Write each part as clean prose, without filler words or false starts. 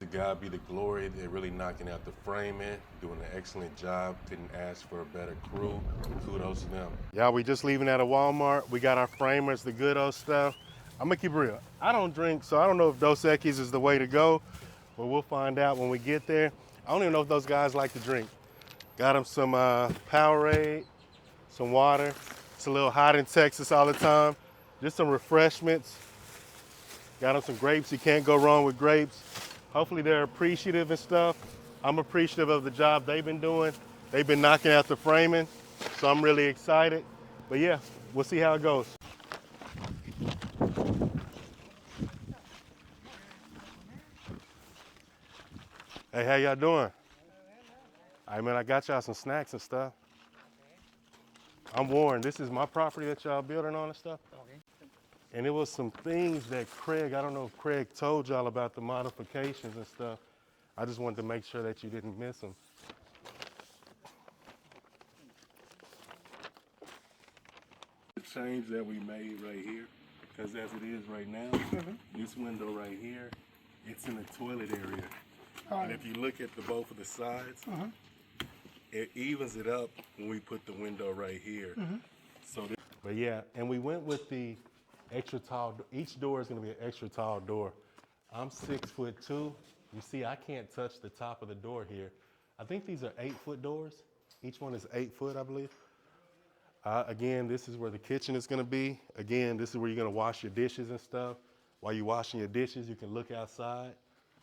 To God be the glory. They're really knocking out the framing, doing an excellent job. Couldn't ask for a better crew. Kudos to them. Yeah, we just leaving out of Walmart. We got our framers, the good old stuff. I'm gonna keep it real. I don't drink, so I don't know if Dos Equis is the way to go, but we'll find out when we get there. I don't even know if those guys like to drink. Got them some Powerade, some water. It's a little hot in Texas all the time. Just some refreshments. Got them some grapes. You can't go wrong with grapes. Hopefully they're appreciative and stuff. I'm appreciative of the job they've been doing. They've been knocking out the framing, so I'm really excited. But yeah, we'll see how it goes. Hey, how y'all doing? All right, man, I got y'all some snacks and stuff. I'm Warren. This is my property that y'all building on and stuff. And it was some things that Craig, I don't know if Craig told y'all about the modifications and stuff. I just wanted to make sure that you didn't miss them. The change that we made right here, because as it is right now, this window right here, it's in the toilet area. And if you look at both of the sides, it evens it up when we put the window right here. But yeah, and we went with the extra tall. Each door is going to be an extra tall door. I'm 6'2". You see, I can't touch the top of the door here. I think these are 8-foot doors. Each one is 8 foot, I believe. Again, this is where the kitchen is going to be. Again, this is where you're going to wash your dishes and stuff. While you're washing your dishes, you can look outside.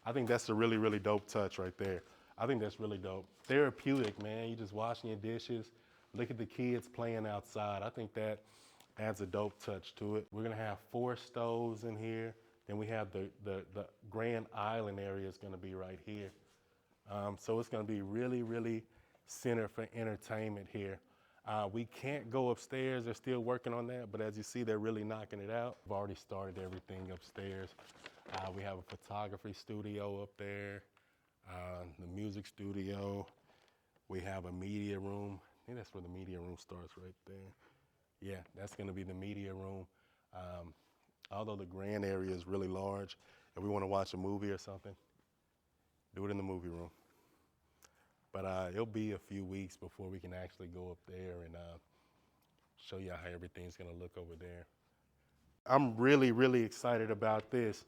I think that's a really, really dope touch right there. I think that's really dope. Therapeutic, man. You just washing your dishes. Look at the kids playing outside. I think that adds a dope touch to it. We're gonna have 4 stoves in here. Then we have the grand island area is gonna be right here. So it's gonna be really, really center for entertainment here. We can't go upstairs. They're still working on that, but as you see, they're really knocking it out. We've already started everything upstairs. We have a photography studio up there, the music studio. We have a media room. I think that's where the media room starts right there. Yeah, that's gonna be the media room. Although the grand area is really large, if we wanna watch a movie or something, do it in the movie room. But it'll be a few weeks before we can actually go up there and show you how everything's gonna look over there. I'm really, really excited about this.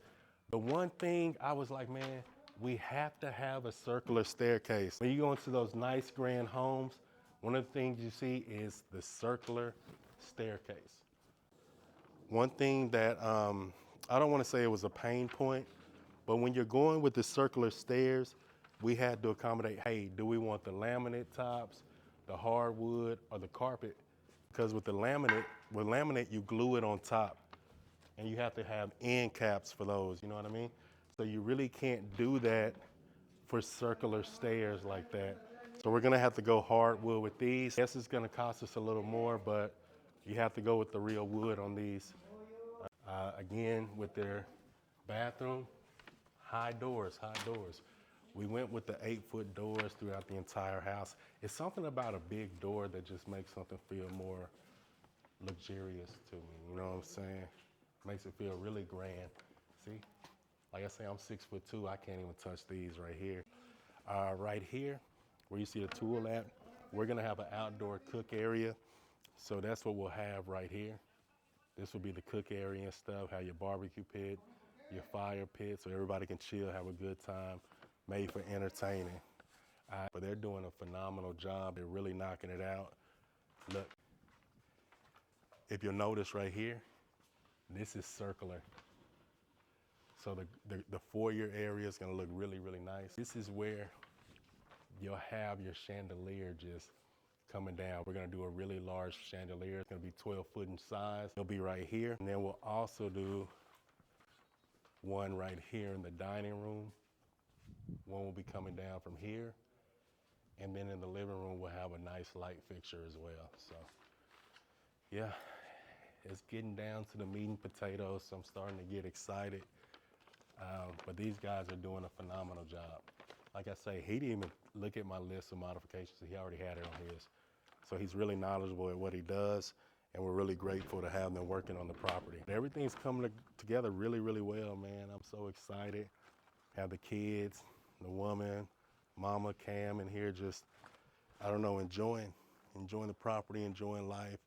The one thing I was like, man, we have to have a circular staircase. When you go into those nice grand homes, one of the things you see is the circular staircase. One thing that I don't want to say it was a pain point, but when you're going with the circular stairs, we had to accommodate, hey, do we want the laminate tops, the hardwood, or the carpet? Because with laminate, you glue it on top, and you have to have end caps for those, you know what I mean? So you really can't do that for circular stairs like that. So we're gonna have to go hardwood with these. Yes, it's gonna cost us a little more, but you have to go with the real wood on these. Again, with their bathroom, high doors. We went with the 8-foot doors throughout the entire house. It's something about a big door that just makes something feel more luxurious to me, you know what I'm saying? Makes it feel really grand. See, like I say, I'm 6'2". I can't even touch these right here. Right here, where you see the tool at, we're gonna have an outdoor cook area. So that's what we'll have right here. This will be the cook area and stuff, have your barbecue pit, your fire pit, so everybody can chill, have a good time, made for entertaining. But they're doing a phenomenal job. They're really knocking it out. Look, if you'll notice right here, this is circular. So the foyer area is gonna look really, really nice. This is where you'll have your chandelier just coming down. We're gonna do a really large chandelier. It's gonna be 12 foot in size. It'll be right here. And then we'll also do one right here in the dining room. One will be coming down from here. And then in the living room, we'll have a nice light fixture as well. So yeah, it's getting down to the meat and potatoes. So I'm starting to get excited. But these guys are doing a phenomenal job. Like I say, he didn't even look at my list of modifications. He already had it on his. So he's really knowledgeable at what he does, and we're really grateful to have them working on the property. Everything's coming together really, really well, man. I'm so excited. have the kids, the woman, mama, Cam in here just, I don't know, enjoying the property, enjoying life.